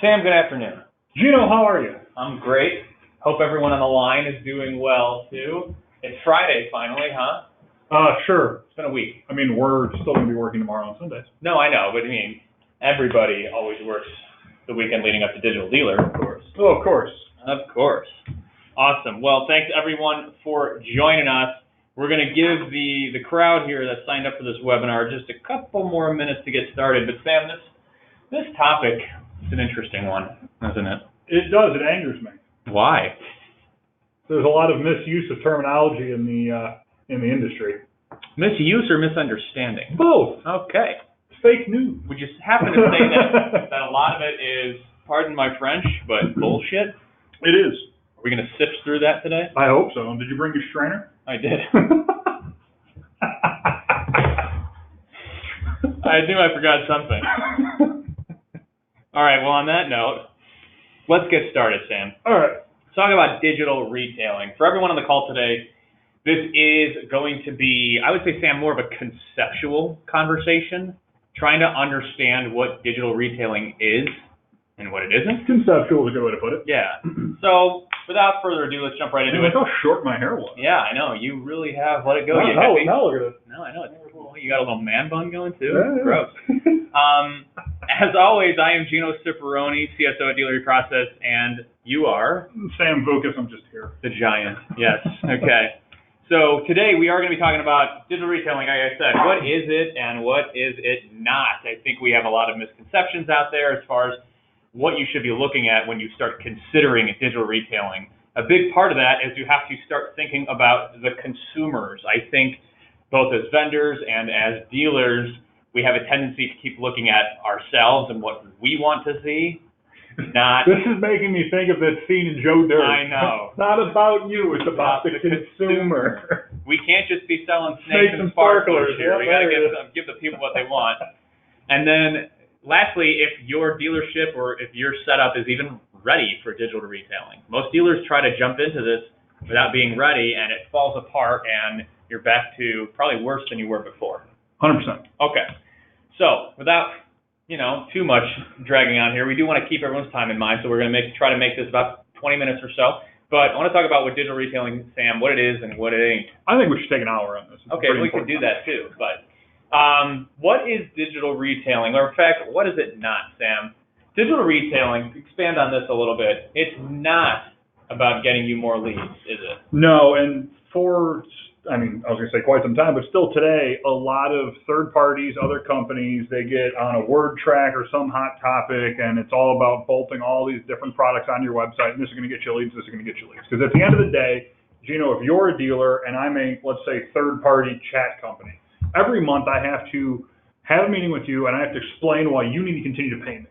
Sam, good afternoon. Gino, how are you? I'm great. Hope everyone on the line is doing well, too. It's Friday, finally, huh? Sure. It's been a week. I mean, we're still going to be working tomorrow on Sundays. No, I know, but I mean, everybody always works the weekend leading up to Digital Dealer, of course. Oh, of course. Of course. Awesome. Well, thanks, everyone, for joining us. We're going to give the crowd here that signed up for this webinar just a couple more minutes to get started. But, Sam, this topic is an interesting one, isn't it? It does. It angers me. Why? There's a lot of misuse of terminology in the industry. Misuse or misunderstanding? Both. Okay. Fake news. Would you happen to say that a lot of it is, pardon my French, but bullshit? It is. Are we going to sift through that today? I hope so. Did you bring your strainer? I did. I knew I forgot something. All right, well, on that note, let's get started, Sam. All right. Let's talk about digital retailing. For everyone on the call today, this is going to be, I would say, Sam, more of a conceptual conversation, trying to understand what digital retailing is and what it isn't. Conceptual is a good way to put it. Yeah. So, without further ado, let's jump right into it. Look how short my hair was. Yeah, I know. You really have let it go. Now look at it. No, I know. It's cool. You got a little man bun going, too? Yeah. Gross. As always, I am Gino Ciparroni, CSO at Dealer Process, and you are? Sam Vukas, I'm just here. The giant. Yes. Okay. So today we are going to be talking about digital retailing, like I said. What is it and what is it not? I think we have a lot of misconceptions out there as far as what you should be looking at when you start considering digital retailing. A big part of that is you have to start thinking about the consumers. I think both as vendors and as dealers, we have a tendency to keep looking at ourselves and what we want to see. This is making me think of that scene in Joe Dirt. I know. It's not about you, it's about the consumer. We can't just be selling snakes and sparklers here. We got to give the people what they want. And then lastly, if your dealership or if your setup is even ready for digital retailing. Most dealers try to jump into this without being ready, and it falls apart, and you're back to probably worse than you were before. 100%. Okay. So without too much dragging on here, we do want to keep everyone's time in mind, so we're going to try to make this about 20 minutes or so. But I want to talk about what digital retailing, Sam, what it is and what it ain't. I think we should take an hour on this. Okay, we can do that too. But what is digital retailing? Or in fact, what is it not, Sam? Digital retailing, expand on this a little bit. It's not about getting you more leads, is it? No, and I was going to say quite some time, but still today, a lot of third parties, other companies, they get on a word track or some hot topic, and it's all about bolting all these different products on your website, and this is going to get you leads, this is going to get you leads. Because at the end of the day, Gino, if you're a dealer and I'm a, let's say, third-party chat company, every month I have to have a meeting with you, and I have to explain why you need to continue to pay me.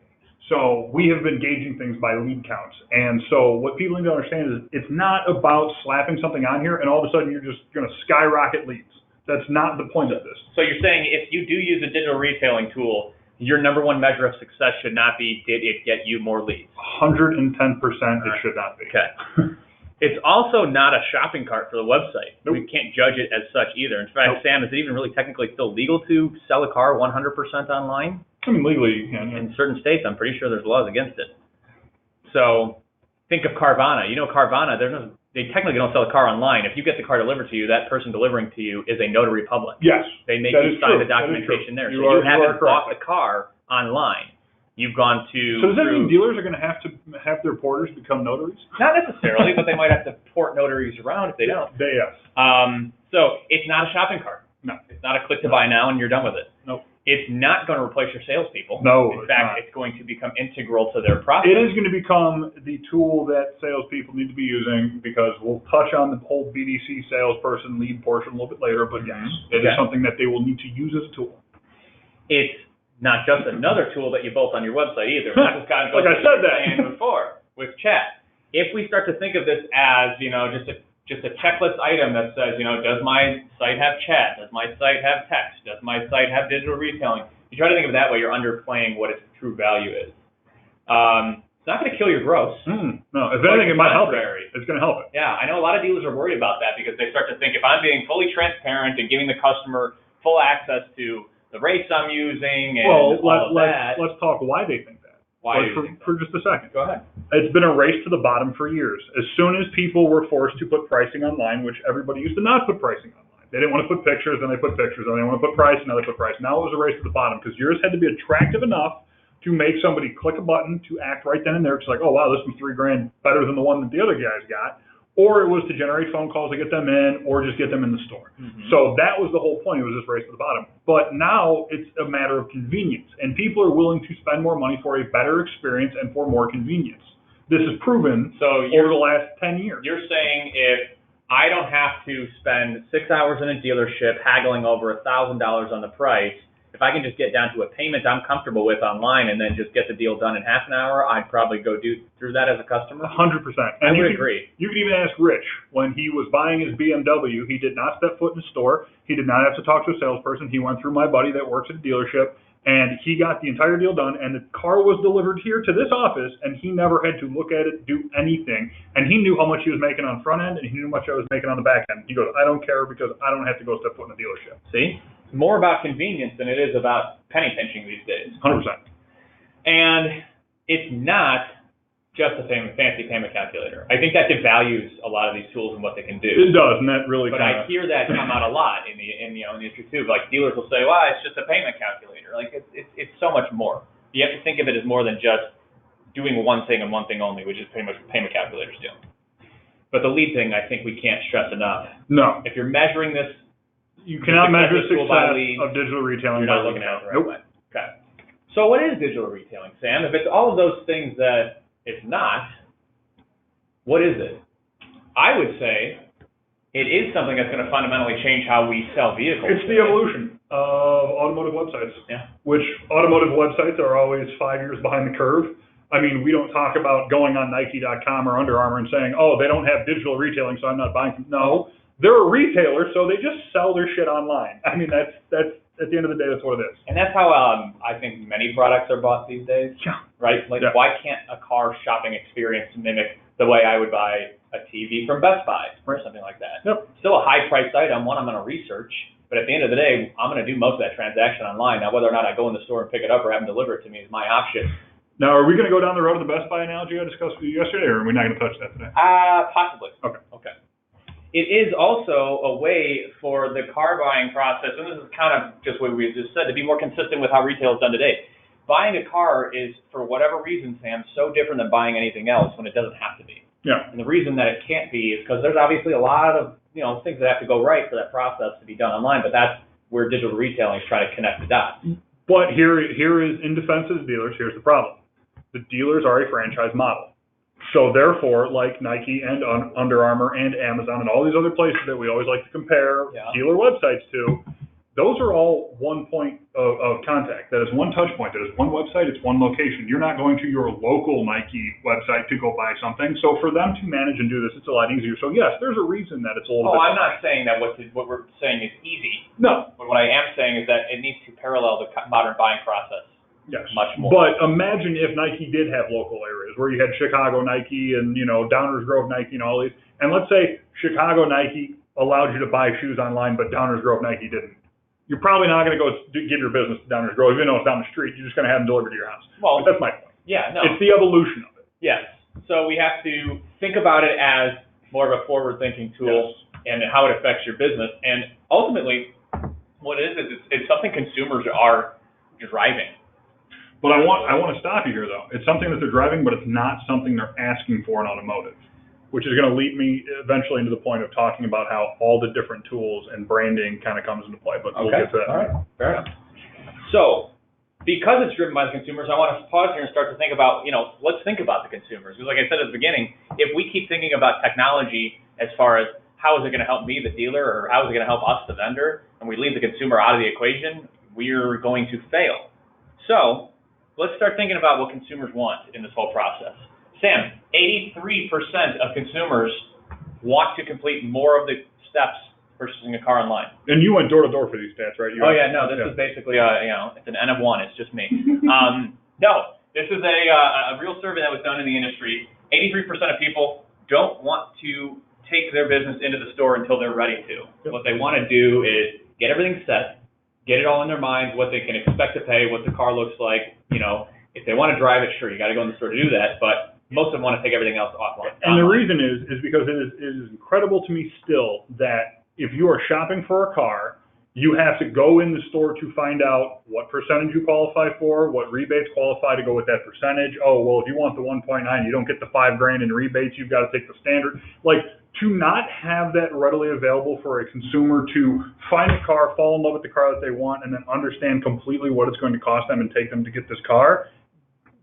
So we have been gauging things by lead counts. And so what people need to understand is it's not about slapping something on here and all of a sudden you're just going to skyrocket leads. That's not the point of this. So you're saying if you do use a digital retailing tool, your number one measure of success should not be, did it get you more leads? 110% it should not be. Okay. It's also not a shopping cart for the website. Nope. We can't judge it as such either. In fact, Sam, is it even really technically still legal to sell a car 100% online? I mean, legally, you can. Yeah. In certain states, I'm pretty sure there's laws against it. So think of Carvana. You know, Carvana, they technically don't sell a car online. If you get the car delivered to you, that person delivering to you is a notary public. Yes. They make you sign the documentation there. So you haven't bought the car online. You've gone to... So does that mean dealers are going to have their porters become notaries? Not necessarily, but they might have to port notaries around if they don't. Yes. So it's not a shopping cart. No. It's not a click to buy now and you're done with it. Nope. It's not going to replace your salespeople. No. In fact, it's going to become integral to their process. It is going to become the tool that salespeople need to be using because we'll touch on the whole BDC salesperson lead portion a little bit later, but yes, it is something that they will need to use as a tool. It's not just another tool that you bolt on your website either. Like I said that before with chat. If we start to think of this as, just a checklist item that says, does my site have chat? Does my site have text? Does my site have digital retailing? You try to think of it that way, you're underplaying what its true value is. It's not going to kill your gross. No, if anything, it might help it. It's going to help it. Yeah, I know a lot of dealers are worried about that because they start to think if I'm being fully transparent and giving the customer full access to the rates I'm using and all of that. Let's talk why they think that. Why do you think that? For just a second. Go ahead. It's been a race to the bottom for years. As soon as people were forced to put pricing online, which everybody used to not put pricing online. They didn't want to put pictures, then they put pictures, then they want to put price, now they put price. Now it was a race to the bottom because yours had to be attractive enough to make somebody click a button to act right then and there. It's like, oh wow, this was $3,000 better than the one that the other guys got. Or it was to generate phone calls to get them in, or just get them in the store. Mm-hmm. So that was the whole point. It was this race to the bottom. But now it's a matter of convenience, and people are willing to spend more money for a better experience and for more convenience. This is proven over the last 10 years. You're saying if I don't have to spend 6 hours in a dealership haggling over $1,000 on the price, if I can just get down to a payment I'm comfortable with online and then just get the deal done in half an hour, I'd probably go through that as a customer. 100%. I would agree. You could even ask Rich. When he was buying his BMW, he did not step foot in the store. He did not have to talk to a salesperson. He went through my buddy that works at a dealership, and he got the entire deal done, and the car was delivered here to this office, and he never had to look at it, do anything. And he knew how much he was making on front end, and he knew how much I was making on the back end. He goes, I don't care because I don't have to go step foot in the dealership. See? More about convenience than it is about penny pinching these days. 100%. And it's not just a fancy payment calculator. I think that devalues a lot of these tools and what they can do. It does, and that really. But I hear that come out a lot in the industry too. Like dealers will say, "Well, it's just a payment calculator." Like it's so much more. You have to think of it as more than just doing one thing and one thing only, which is pretty much what payment calculators do. But the lead thing, I think we can't stress enough. No. If you're measuring this. You cannot measure success of digital retailing. You're not looking at it the right way. Okay. So what is digital retailing, Sam? If it's all of those things that it's not, what is it? I would say it is something that's going to fundamentally change how we sell vehicles. It's the evolution of automotive websites. Yeah. Which automotive websites are always 5 years behind the curve. I mean, we don't talk about going on Nike.com or Under Armour and saying, oh, they don't have digital retailing, so I'm not buying them. No. They're a retailer, so they just sell their shit online. I mean, that's at the end of the day, that's what it is. And that's how I think many products are bought these days. Yeah. Right? Like, why can't a car shopping experience mimic the way I would buy a TV from Best Buy or something like that? Yep. Still a high-priced item, one I'm going to research, but at the end of the day, I'm going to do most of that transaction online. Now, whether or not I go in the store and pick it up or have them deliver it to me is my option. Now, are we going to go down the road of the Best Buy analogy I discussed with you yesterday, or are we not going to touch that today? Possibly. Okay. It is also a way for the car buying process, and this is kind of just what we just said, to be more consistent with how retail is done today. Buying a car is, for whatever reason, Sam, so different than buying anything else when it doesn't have to be. Yeah. And the reason that it can't be is because there's obviously a lot of things that have to go right for that process to be done online, but that's where digital retailing is trying to connect the dots. But here is, in defense of the dealers, here's the problem. The dealers are a franchise model. So therefore, like Nike and Under Armour and Amazon and all these other places that we always like to compare dealer websites to, those are all one point of contact. That is one touch point. That is one website. It's one location. You're not going to your local Nike website to go buy something. So for them to manage and do this, it's a lot easier. So yes, there's a reason that it's a little bit. I'm not saying that what we're saying is easy. No. But what I am saying is that it needs to parallel the modern buying process. Yes. Much more. But imagine if Nike did have local areas where you had Chicago Nike and, Downers Grove Nike and all these. And let's say Chicago Nike allowed you to buy shoes online, but Downers Grove Nike didn't. You're probably not going to go give your business to Downers Grove, even though it's down the street. You're just going to have them delivered to your house. Well, but that's my point. Yeah, no. It's the evolution of it. Yes. So we have to think about it as more of a forward-thinking tool and how it affects your business. And ultimately, what it is it's something consumers are driving. But I want to stop you here, though. It's something that they're driving, but it's not something they're asking for in automotive, which is going to lead me eventually into the point of talking about how all the different tools and branding kind of comes into play. But we'll get to that. All right. Fair enough. So, because it's driven by the consumers, I want to pause here and start to think about, let's think about the consumers. Because like I said at the beginning, if we keep thinking about technology as far as how is it going to help me, the dealer, or how is it going to help us, the vendor, and we leave the consumer out of the equation, we're going to fail. So, let's start thinking about what consumers want in this whole process. Sam, 83% of consumers want to complete more of the steps purchasing a car online. And you went door to door for these stats, right? This is basically, it's an N of one. It's just me. No, this is a real survey that was done in the industry. 83% of people don't want to take their business into the store until they're ready to. Yep. What they want to do is get everything set, get it all in their minds, what they can expect to pay, what the car looks like, If they want to drive it, sure, you got to go in the store to do that, but most of them want to take everything else offline. And the reason is because it is incredible to me still that if you are shopping for a car, you have to go in the store to find out what percentage you qualify for, what rebates qualify to go with that percentage. Oh, well, if you want the 1.9, you don't get the $5,000 in rebates. You've got to take the standard. Like, to not have that readily available for a consumer to find a car, fall in love with the car that they want, and then understand completely what it's going to cost them and take them to get this car,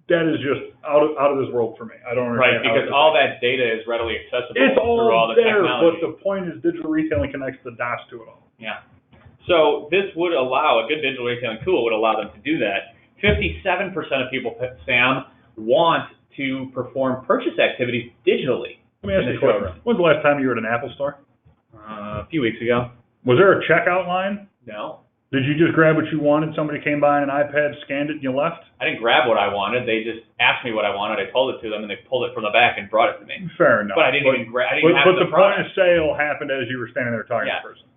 that is just out of this world for me. I don't understand. Right, because all that data is readily accessible it's through all the there, technology. but the point is digital retailing connects the dots to it all. Yeah. So this would allow, a good digital retailing tool would allow them to do that. 57% of people, Sam, want to perform purchase activities digitally. Let me ask you a question. When's the last time you were at an Apple store? A few weeks ago. Was there a checkout line? No. Did you just grab what you wanted? Somebody came by on an iPad, scanned it, and you left? I didn't grab what I wanted. They just asked me what I wanted. I told it to them, and they pulled it from the back and brought it to me. Fair enough. But I didn't even grab. I didn't have the the point product. of sale happened as you were standing there talking to the person.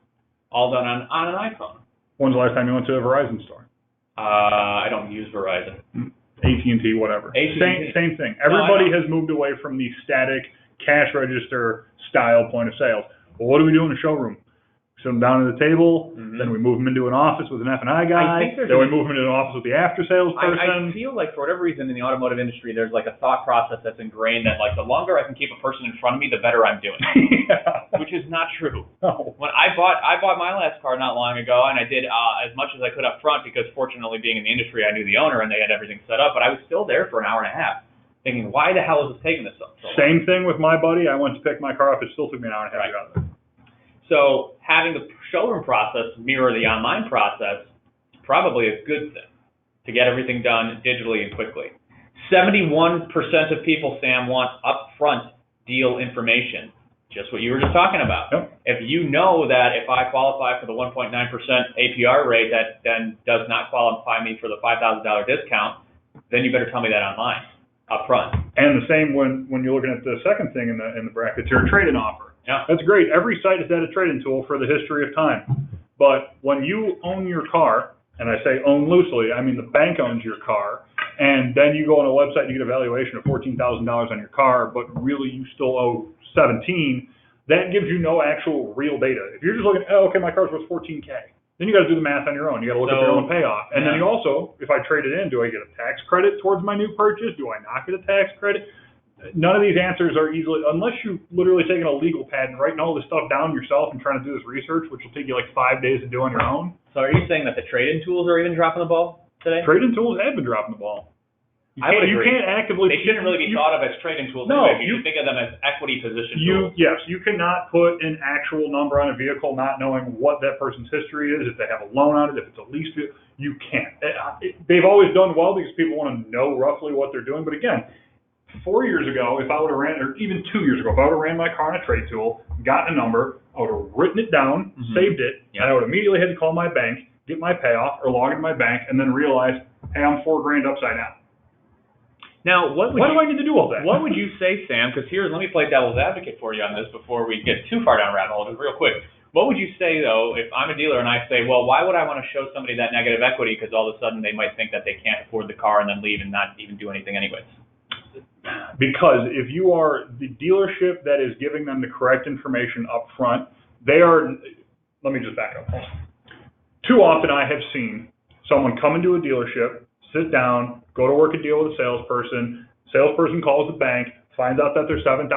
All done on an iPhone. When's the last time you went to a Verizon store? I don't use Verizon. AT&T, whatever. AT&T. Same thing. Everybody has moved away from the static cash register style point of sales. Well, what do we do in the showroom? Sit them down at the table, then we move them into an office with an F&I guy, then we move them into an office with the after-sales person. I feel like for whatever reason in the automotive industry, there's like a thought process that's ingrained that like the longer I can keep a person in front of me, the better I'm doing. Which is not true. No. When I bought my last car not long ago, and I did as much as I could up front because fortunately being in the industry, I knew the owner and they had everything set up, but I was still there for an hour and a half thinking, why the hell is this taking this so long? Same thing with my buddy. I went to pick my car up. It still took me an hour and a half to get out of there. So having the showroom process mirror the online process is probably a good thing to get everything done digitally and quickly. 71% of people, Sam, want upfront deal information, just what you were just talking about. Yep. If you know that if I qualify for the 1.9% APR rate, that then does not qualify me for the $5,000 discount, then you better tell me that online, upfront. And the same when you're looking at the second thing in the brackets, your trade-in offer. Yeah. That's great. Every site has had a trade-in tool for the history of time. But when you own your car, and I say own loosely, I mean the bank owns your car, and then you go on a website and you get a valuation of $14,000 on your car, but really you still owe $17,000, that gives you no actual real data. If you're just looking, oh, okay, my car's worth $14,000, then you got to do the math on your own. You got to look at your own payoff. And then you also, if I trade it in, do I get a tax credit towards my new purchase? Do I not get a tax credit? None of these answers are easily, unless you literally taking a legal pad and writing all this stuff down yourself and trying to do this research, which will take you like 5 days to do on your own. So are you saying that the trade-in tools are even dropping the ball today? Trade-in tools have been dropping the ball. You can't actively. They shouldn't really be thought of as trade-in tools. No, anyway. You should think of them as equity position tools. Yes, you cannot put an actual number on a vehicle not knowing what that person's history is, if they have a loan on it, if it's a lease vehicle. You can't. They've always done well because people want to know roughly what they're doing. But again, 4 years ago, if I would have ran, or even 2 years ago, if I would have ran my car on a trade tool, gotten a number, I would have written it down, saved it, and I would immediately had to call my bank, get my payoff, or log into my bank, and then realize, hey, I'm $4,000 upside down. Now, why do I need to do all that? What would you say, Sam? Because let me play devil's advocate for you on this before we get too far down a rabbit hole, just real quick. What would you say, though, if I'm a dealer and I say, well, why would I want to show somebody that negative equity because all of a sudden they might think that they can't afford the car and then leave and not even do anything anyways? Because if you are the dealership that is giving them the correct information up front, they are, let me just back up. Too often I have seen someone come into a dealership, sit down, go to work a deal with a salesperson calls the bank, finds out that they're $7,000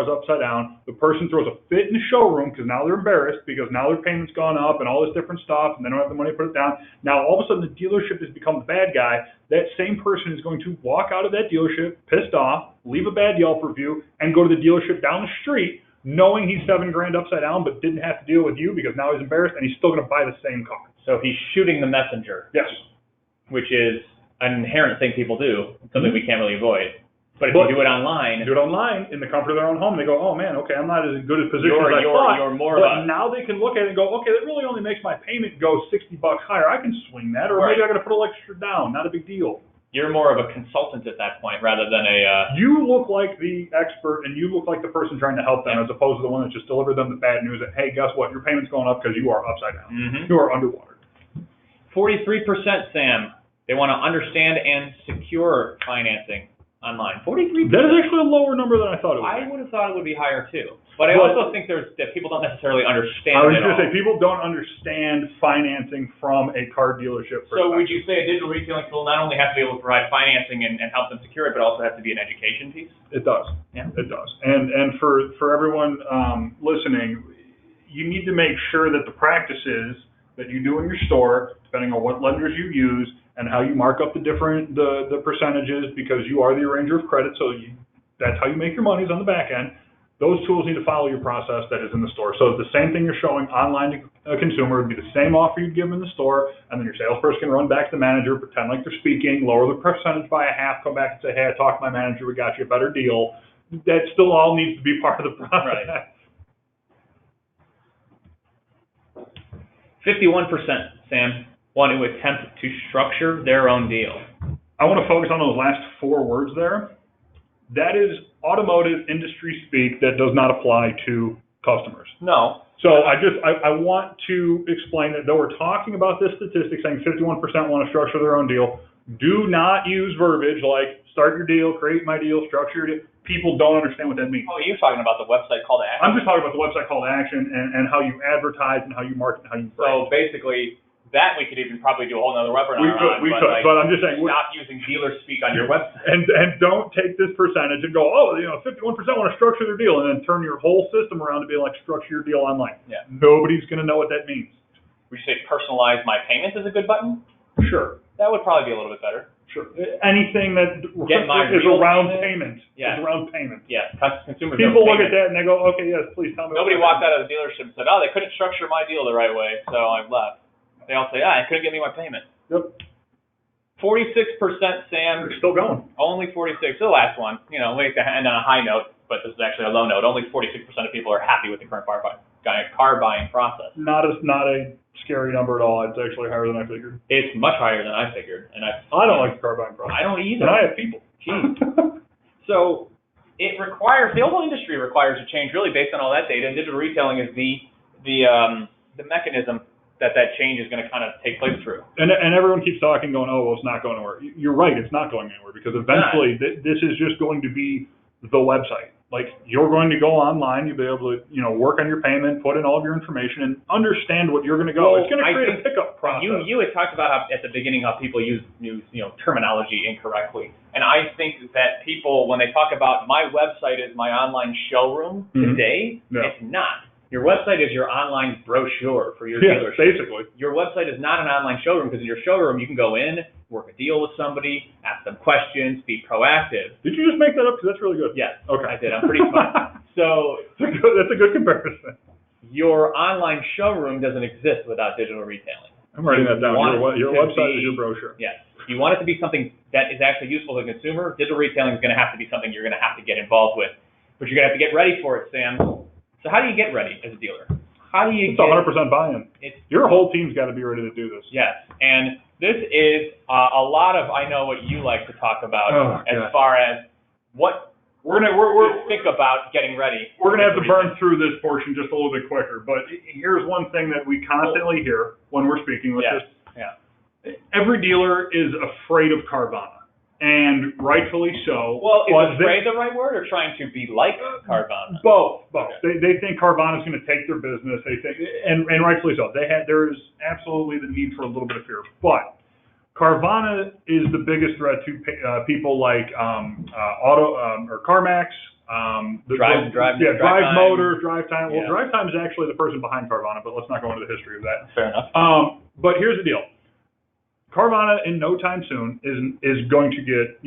upside down, the person throws a fit in the showroom because now they're embarrassed because now their payment's gone up and all this different stuff and they don't have the money to put it down. Now all of a sudden the dealership has become the bad guy. That same person is going to walk out of that dealership pissed off, leave a bad Yelp review, and go to the dealership down the street knowing he's $7,000 upside down but didn't have to deal with you because now he's embarrassed and he's still going to buy the same car. So he's shooting the messenger. Yes. Which is an inherent thing people do, something we can't really avoid. But if you do it online, in the comfort of their own home, they go, oh man, okay, I'm not as good a position as I thought. But now they can look at it and go, okay, that really only makes my payment go $60 higher. I can swing that, or maybe I got to put a little extra down. Not a big deal. You're more of a consultant at that point rather than a. You look like the expert, and you look like the person trying to help them, as opposed to the one that just delivered them the bad news that, hey, guess what? Your payment's going up because you are upside down. You are underwater. 43%, Sam, They want to understand and secure financing online. 43%. That is actually a lower number than I thought it would be. I would have thought it would be higher too. But I also think that people don't necessarily understand it. I was going to say, people don't understand financing from a car dealership perspective. So would you say a digital retailing tool not only has to be able to provide financing and help them secure it, but also has to be an education piece? It does. Yeah. It does. And for everyone listening, you need to make sure that the practices that you do in your store, depending on what lenders you use and how you mark up the percentages, because you are the arranger of credit, so that's how you make your monies on the back end. Those tools need to follow your process that is in the store. So the same thing you're showing online to a consumer would be the same offer you'd give them in the store, and then your salesperson can run back to the manager, pretend like they're speaking, lower the percentage by a half, come back and say, hey, I talked to my manager, we got you a better deal. That still all needs to be part of the process. Right. 51%, Sam, want to attempt to structure their own deal. I want to focus on those last 4 words there. That is automotive industry speak that does not apply to customers. No. So I want to explain that though we're talking about this statistic saying 51% want to structure their own deal, do not use verbiage like start your deal, create my deal, structure your deal. People don't understand what that means. Oh, you're talking about the website call to action? I'm just talking about the website call to action and how you advertise and how you market and how you brand. So basically, that we could even probably do a whole nother webinar on. We could, but I'm just saying. Stop using dealer speak on your website. And don't take this percentage and go, 51% want to structure their deal, and then turn your whole system around to be like, structure your deal online. Yeah. Nobody's going to know what that means. Would you say personalize my payments is a good button? Sure. That would probably be a little bit better. Sure. Anything that is around payment. Yeah. Is around payment. Yeah. Consumers. People look at that and they go, okay, yes, please tell me. Nobody walked out of the dealership and said, they couldn't structure my deal the right way, so I've left. They all say, I couldn't get me my payment. Yep. 46%, Sam. We're still going. Only 46. The last one. We have to end on a high note, but this is actually a low note. Only 46% of people are happy with the current car buying process. Not a scary number at all. It's actually higher than I figured. It's much higher than I figured. And I don't like the car buying process. I don't either. And I have people. Jeez. So it requires, the whole industry requires a change really based on all that data, and digital retailing is the mechanism that change is going to kind of take place through. And everyone keeps talking, going, it's not going anywhere. You're right, it's not going anywhere, because eventually this is just going to be the website. Like, you're going to go online, you'll be able to, work on your payment, put in all of your information, and understand what you're going to go. It's going to create a pickup process. You had talked about how at the beginning how people use terminology incorrectly. And I think that people, when they talk about my website is my online showroom today, it's not. Your website is your online brochure for your dealership. Basically. Your website is not an online showroom, because in your showroom you can go in, work a deal with somebody, ask them questions, be proactive. Did you just make that up? Because that's really good. Yes. Okay. I did. I'm pretty smart. So that's a good comparison. Your online showroom doesn't exist without digital retailing. I'm writing that down. Your website is your brochure. Yes. If you want it to be something that is actually useful to the consumer, digital retailing is going to have to be something you're going to have to get involved with. But you're going to have to get ready for it, Sam. So how do you get ready as a dealer? How do you It's 100% buy-in. Your whole team's got to be ready to do this. Yes, and this is a lot of, I know what you like to talk about as far as what we're think about getting ready. We're going to have to burn through this portion just a little bit quicker, but here's one thing that we constantly hear when we're speaking. Every dealer is afraid of Carvana. And rightfully so. Well, is afraid the right word, or trying to be like Carvana? Both. Okay. They think Carvana's going to take their business. They think, and rightfully so. There is absolutely the need for a little bit of fear. But Carvana is the biggest threat to people like or CarMax. Drive Motors, Drive Time. Well, Drive Time is actually the person behind Carvana, but let's not go into the history of that. Fair enough. But here's the deal. Carvana, in no time soon, is going to get,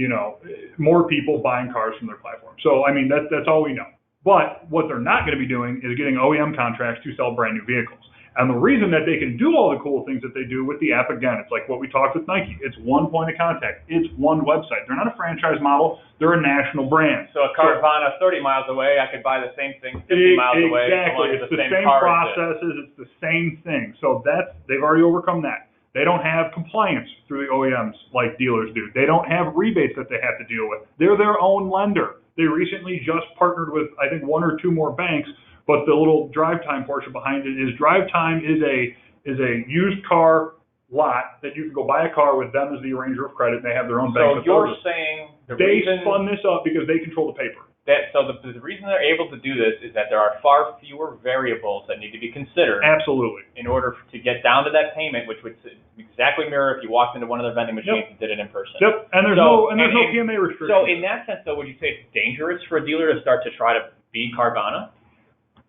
more people buying cars from their platform. So, I mean, that's all we know. But what they're not going to be doing is getting OEM contracts to sell brand new vehicles. And the reason that they can do all the cool things that they do with the app, again, it's like what we talked with Nike. It's one point of contact. It's one website. They're not a franchise model. They're a national brand. So a Carvana 30 miles away, I could buy the same thing 50 miles away. Exactly. It's the same processes. It's the same thing. So they've already overcome that. They don't have compliance through the OEMs like dealers do. They don't have rebates that they have to deal with. They're their own lender. They recently just partnered with, I think, 1 or 2 more banks, but the little Drive Time portion behind it is Drive Time is a used car lot that you can go buy a car with them as the arranger of credit, and they have their own bank. So you're saying they spun this up because they control the paper. The reason they're able to do this is that there are far fewer variables that need to be considered. Absolutely. In order to get down to that payment, which would exactly mirror if you walked into one of their vending machines and did it in person. Yep. And there's no PMA restrictions. So in that sense, though, would you say it's dangerous for a dealer to start to try to be Carvana?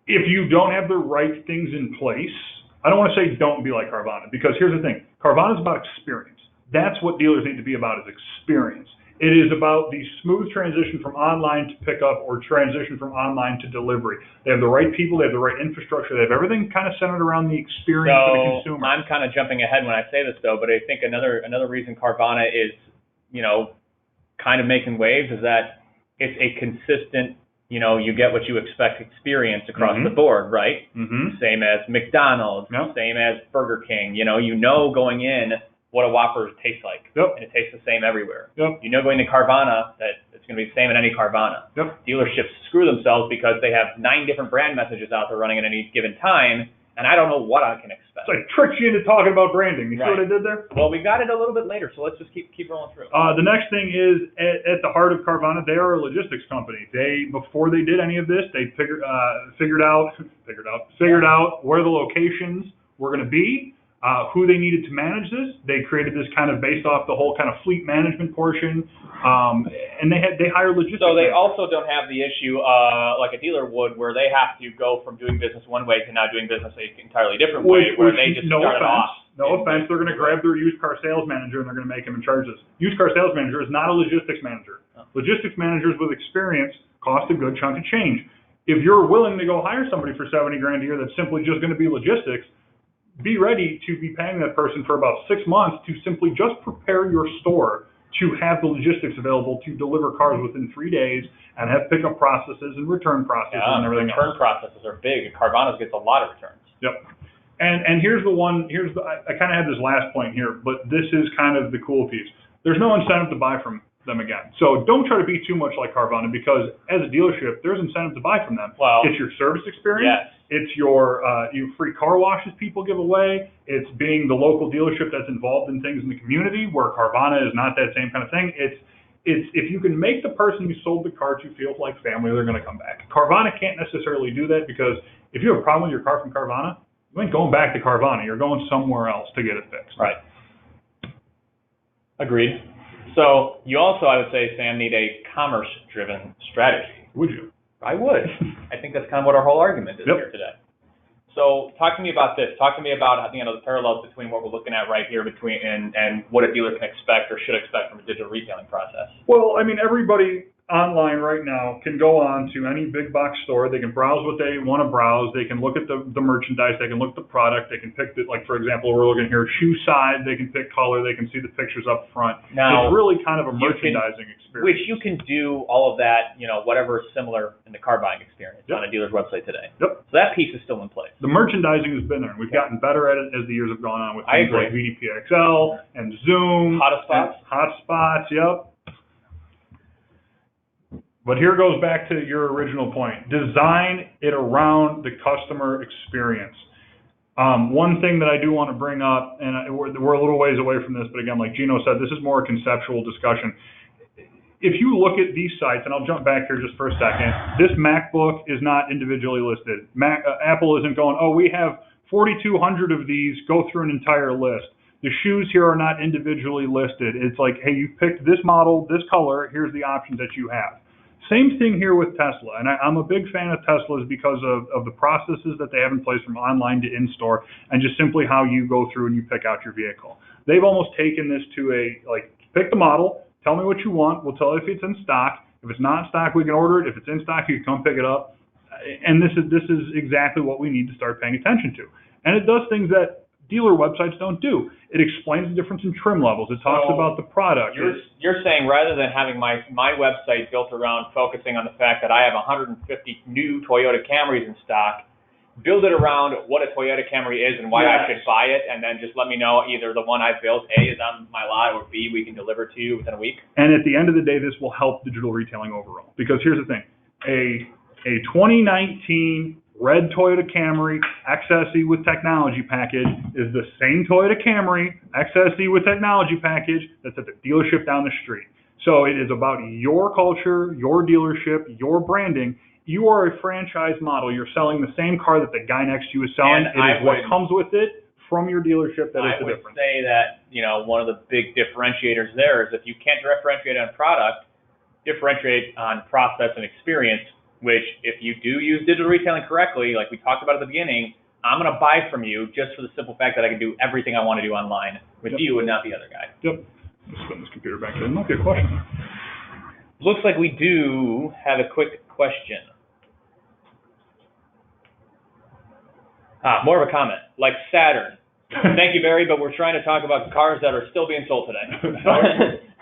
If you don't have the right things in place, I don't want to say don't be like Carvana, because here's the thing. Carvana is about experience. That's what dealers need to be about, is experience. It is about the smooth transition from online to pickup or transition from online to delivery. They have the right people, they have the right infrastructure, they have everything kind of centered around the experience of the consumer. I'm kind of jumping ahead when I say this, though, but I think another reason Carvana is, kind of making waves is that it's a consistent, you get what you expect experience across the board, right? Same as McDonald's, same as Burger King. Going in what a Whopper tastes like, and it tastes the same everywhere. Going to Carvana, that it's going to be the same in any Carvana. Dealerships screw themselves because they have 9 different brand messages out there running at any given time, and I don't know what I can expect. So I tricked you into talking about branding. You see what I did there? Well, we got it a little bit later, so let's just keep rolling through. The next thing is, at the heart of Carvana, they are a logistics company. Before they did any of this, they figured out where the locations were going to be. Who they needed to manage this. They created this kind of based off the whole kind of fleet management portion, and they hire logistics. So they also don't have the issue like a dealer would, where they have to go from doing business one way to now doing business an entirely different way, where they just started off. No offense, they're going to grab their used car sales manager and they're going to make him in charge of this. Used car sales manager is not a logistics manager. Logistics managers with experience cost a good chunk of change. If you're willing to go hire somebody for $70,000 a year that's simply just going to be logistics, be ready to be paying that person for about 6 months to simply just prepare your store to have the logistics available to deliver cars within 3 days and have pickup processes and return processes and everything else. Return processes are big. Carvana gets a lot of returns. Yep. And here's the one, I kind of had this last point here, but this is kind of the cool piece. There's no incentive to buy from them again. So don't try to be too much like Carvana, because as a dealership, there's incentive to buy from them. Well, it's your service experience. Yes. It's your free car washes people give away. It's being the local dealership that's involved in things in the community, where Carvana is not that same kind of thing. It's if you can make the person you sold the car to feel like family, they're going to come back. Carvana can't necessarily do that, because if you have a problem with your car from Carvana, you ain't going back to Carvana. You're going somewhere else to get it fixed. Right. Agreed. So you also, I would say, Sam, need a commerce-driven strategy. Would you? I would. I think that's kind of what our whole argument is here today. So talk to me about this. Talk to me about the parallels between what we're looking at right here and what a dealer can expect or should expect from a digital retailing process. Well, I mean, everybody online right now can go on to any big box store. They can browse what they want to browse. They can look at the merchandise. They can look at the product. They can pick like, for example, we're looking here, shoe size. They can pick color. They can see the pictures up front. Now, it's really kind of a merchandising experience. Which you can do all of that, whatever is similar in the car buying experience on a dealer's website today. Yep. So that piece is still in place. The merchandising has been there. We've gotten better at it as the years have gone on with things like VDPXL and Zoom. Hotspots, yep. But here goes back to your original point. Design it around the customer experience. One thing that I do want to bring up, and we're a little ways away from this, but again, like Gino said, this is more a conceptual discussion. If you look at these sites, and I'll jump back here just for a second, this MacBook is not individually listed. Apple isn't going, oh, we have 4,200 of these, go through an entire list. The shoes here are not individually listed. It's like, hey, you picked this model, this color, here's the options that you have. Same thing here with Tesla, and I'm a big fan of Teslas because of the processes that they have in place from online to in-store, and just simply how you go through and you pick out your vehicle. They've almost taken this to pick the model, tell me what you want, we'll tell you if it's in stock. If it's not in stock, we can order it. If it's in stock, you can come pick it up. And this is exactly what we need to start paying attention to. And it does things that dealer websites don't do. It explains the difference in trim levels. It talks about the product. You're saying rather than having my website built around focusing on the fact that I have 150 new Toyota Camrys in stock, build it around what a Toyota Camry is and why I should buy it, and then just let me know either the one I built, A, is on my lot, or B, we can deliver to you within a week. And at the end of the day, this will help digital retailing overall. Because here's the thing. A 2019 red Toyota Camry XSE with technology package is the same Toyota Camry XSE with technology package that's at the dealership down the street. So it is about your culture, your dealership, your branding. You are a franchise model. You're selling the same car that the guy next to you is selling. It is what comes with it from your dealership that is the difference. I would say that, one of the big differentiators there is if you can't differentiate on product, differentiate on process and experience, which if you do use digital retailing correctly, like we talked about at the beginning, I'm going to buy from you just for the simple fact that I can do everything I want to do online with you and not the other guy. Yep. Let's spin this computer back there. There might be a question. Looks like we do have a quick question. More of a comment, like Saturn. Thank you, Barry, but we're trying to talk about cars that are still being sold today.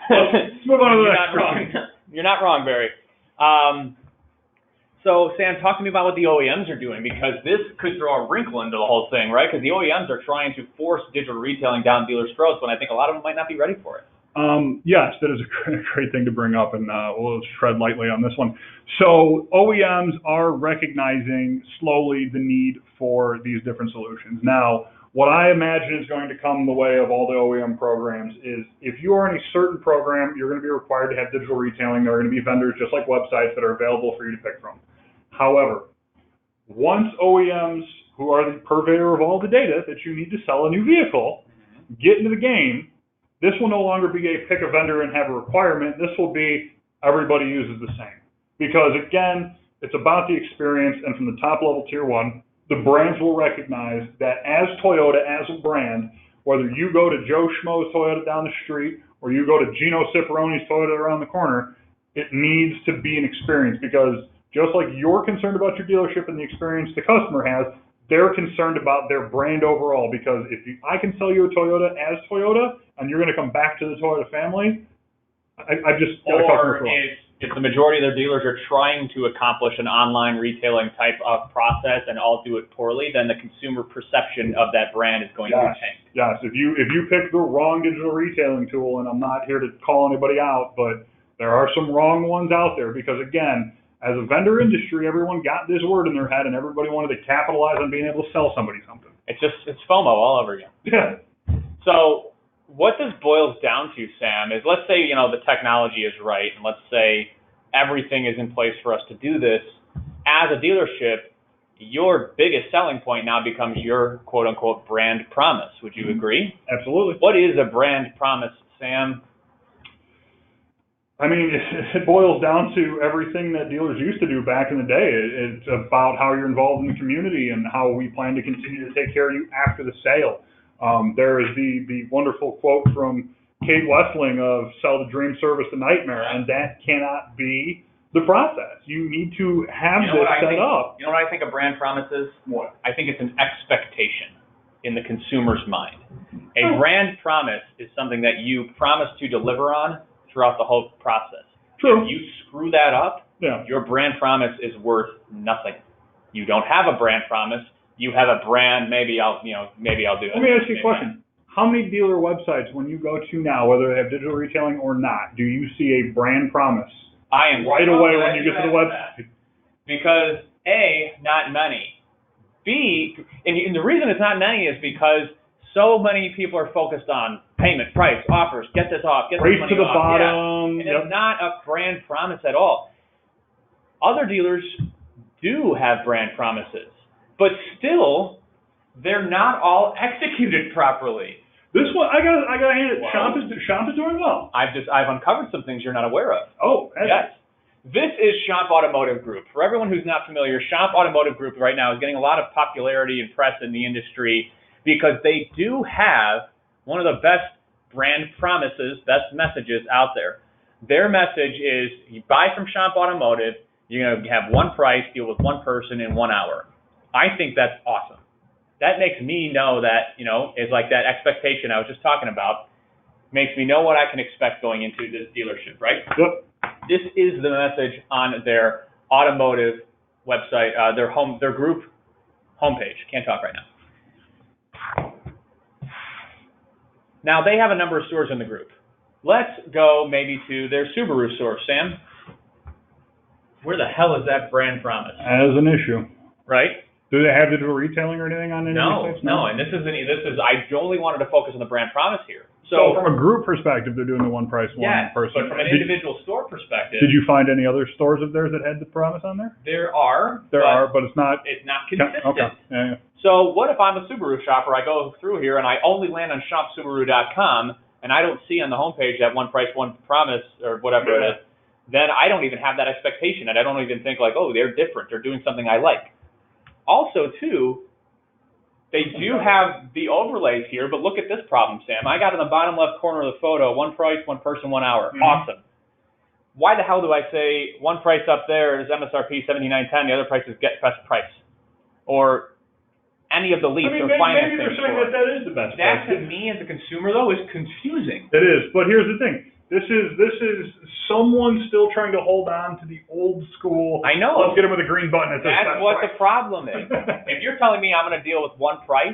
Let's move on to the next question. You're not wrong, Barry. So, Sam, talk to me about what the OEMs are doing, because this could throw a wrinkle into the whole thing, right? Because the OEMs are trying to force digital retailing down dealers' throats, when I think a lot of them might not be ready for it. Yes, that is a great thing to bring up, and we'll tread lightly on this one. So OEMs are recognizing slowly the need for these different solutions. Now, what I imagine is going to come the way of all the OEM programs is if you are in a certain program, you're going to be required to have digital retailing. There are going to be vendors just like websites that are available for you to pick from. However, once OEMs, who are the purveyor of all the data that you need to sell a new vehicle, get into the game, this will no longer be a pick a vendor and have a requirement. This will be everybody uses the same. Because again, it's about the experience, and from the top level tier one, the brands will recognize that as Toyota, as a brand, whether you go to Joe Schmo's Toyota down the street or you go to Gino Ciperone's Toyota around the corner, it needs to be an experience, because just like you're concerned about your dealership and the experience the customer has, they're concerned about their brand overall. Because if I can sell you a Toyota as Toyota and you're going to come back to the Toyota family, I've just got a customer for it. If the majority of their dealers are trying to accomplish an online retailing type of process and all do it poorly, then the consumer perception of that brand is going to change. Yes, if you pick the wrong digital retailing tool, and I'm not here to call anybody out, but there are some wrong ones out there, because again, as a vendor industry, everyone got this word in their head and everybody wanted to capitalize on being able to sell somebody something. It's FOMO all over again. Yeah. So what this boils down to, Sam, is let's say, the technology is right, and let's say everything is in place for us to do this. As a dealership, your biggest selling point now becomes your quote-unquote brand promise. Would you agree? Absolutely. What is a brand promise, Sam? I mean, it boils down to everything that dealers used to do back in the day. It's about how you're involved in the community and how we plan to continue to take care of you after the sale. There is the wonderful quote from Kate Westling of sell the dream, service the nightmare, and that cannot be the process. You need to have this set up. You know what I think a brand promise is? What? I think it's an expectation in the consumer's mind. A brand promise is something that you promise to deliver on throughout the whole process. True. If you screw that up, yeah, your brand promise is worth nothing. You don't have a brand promise. You have a brand. Maybe I'll do it. Let me ask you a question. How many dealer websites, when you go to now, whether they have digital retailing or not, do you see a brand promise? I am right away when you get to the website. Because A, not many. B, and the reason it's not many is because so many people are focused on payment, price, offers, get this off, get this money off. Race to the bottom. Yeah. And it's not a brand promise at all. Other dealers do have brand promises, but still, they're not all executed properly. This one, I gotta hand it. Champ is doing well. I've uncovered some things you're not aware of. Oh, yes. This is Champ Automotive Group. For everyone who's not familiar, Champ Automotive Group right now is getting a lot of popularity and press in the industry because they do have one of the best brand promises, best messages out there. Their message is, you buy from Champ Automotive, you're going to have one price, deal with one person in 1 hour. I think that's awesome. That makes me know that, it's like that expectation I was just talking about, makes me know what I can expect going into this dealership, right? Yep. This is the message on their automotive website, their group homepage. Can't talk right now. Now, they have a number of stores in the group. Let's go maybe to their Subaru store. Sam, where the hell is that brand promise? As an issue. Right? Do they have digital retailing or anything on any of these sites? No, and this is I only wanted to focus on the brand promise here. So from a group perspective, they're doing the one price, one person. But from an individual store perspective. Did you find any other stores of theirs that had the promise on there? There are. But it's not. It's not consistent. Okay. Yeah. So what if I'm a Subaru shopper? I go through here and I only land on shopsubaru.com and I don't see on the homepage that one price, one promise or whatever it is. Then I don't even have that expectation, and I don't even think like, oh, they're different. They're doing something I like. Also, too, they do have the overlays here, but look at this problem, Sam. I got in the bottom left corner of the photo, one price, one person, 1 hour. Mm-hmm. Awesome. Why the hell do I say one price up there is MSRP $79.10, the other price is get best price? Or any of the lease or financing. Maybe they're saying that is the best price. That, to me, as a consumer, though, is confusing. It is, but here's the thing. This is someone still trying to hold on to the old school. I know. Let's get them with a green button. That's what the problem is. If you're telling me I'm going to deal with one price,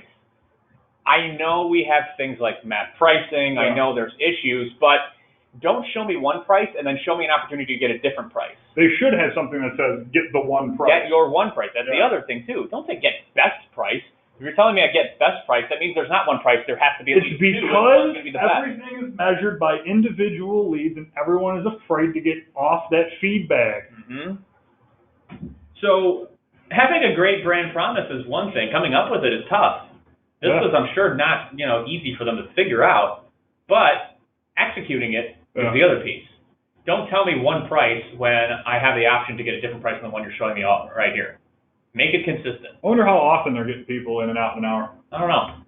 I know we have things like map pricing. Yeah. I know there's issues, but don't show me one price and then show me an opportunity to get a different price. They should have something that says get the one price. Get your one price. That's the other thing too. Don't say get best price. If you're telling me I get best price, that means there's not one price. There has to be at least two. It's because be everything is measured by individual leads, and everyone is afraid to get off that feedback. Mm-hmm. So having a great brand promise is one thing. Coming up with it is tough. This was, I'm sure, not easy for them to figure out, but executing it is the other piece. Don't tell me one price when I have the option to get a different price than the one you're showing me right here. Make it consistent. I wonder how often they're getting people in and out in an hour. I don't know.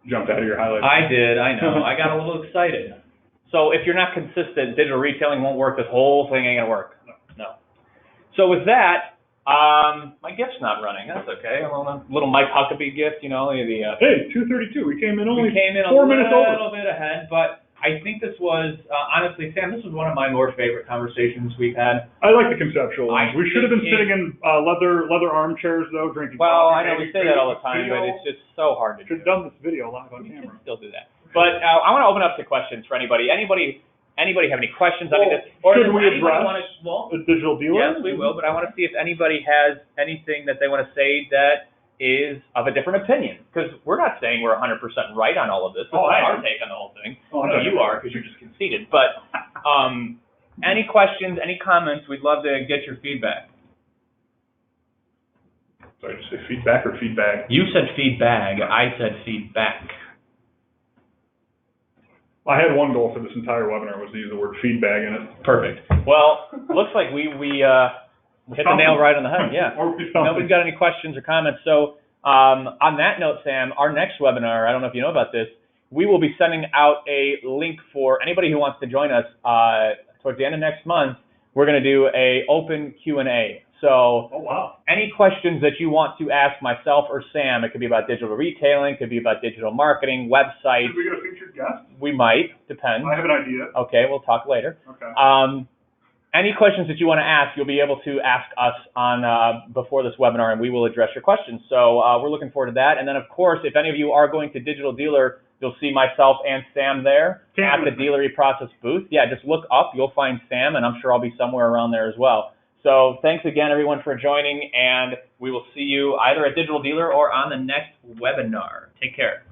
Jumped out of your highlights. I did, I know. I got a little excited. So if you're not consistent, digital retailing won't work. This whole thing ain't going to work. No. So with that, my gift's not running. That's okay. A little Mike Huckabee gift, Hey, 2:32. We came in only 4 minutes a over. Little bit ahead, but I think this was, honestly, Sam, this was one of my more favorite conversations we've had. I like the conceptual one. We should have been sitting in leather armchairs, though, drinking coffee. Well, I know we say that all the time, but it's just so hard to do. Should have done this video live on camera. We should still do that. But I want to open up to questions for anybody. Anybody have any questions on this? Or should we address a digital dealer? Yes, we will, but I want to see if anybody has anything that they want to say that is of a different opinion, because we're not saying we're 100% right on all of this. This is our take on the whole thing. No, you are, because you're just conceited. But any questions, any comments, we'd love to get your feedback. Sorry, did you say feedback or feedback? You said feedback. I said feedback. I had one goal for this entire webinar was to use the word feedback in it. Perfect. Well, looks like we hit the nail right on the head, yeah. Nobody's got any questions or comments. So on that note, Sam, our next webinar, I don't know if you know about this, we will be sending out a link for anybody who wants to join us towards the end of next month. We're going to do a open Q&A. So any questions that you want to ask myself or Sam, it could be about digital retailing, could be about digital marketing, websites. Should we get a featured guest? We might, depends. I have an idea. Okay, we'll talk later. Okay. Any questions that you want to ask, you'll be able to ask us on before this webinar, and we will address your questions. So we're looking forward to that. And then, of course, if any of you are going to Digital Dealer, you'll see myself and Sam there at the Dealer eProcess booth. Yeah, just look up. You'll find Sam, and I'm sure I'll be somewhere around there as well. So thanks again, everyone, for joining, and we will see you either at Digital Dealer or on the next webinar. Take care.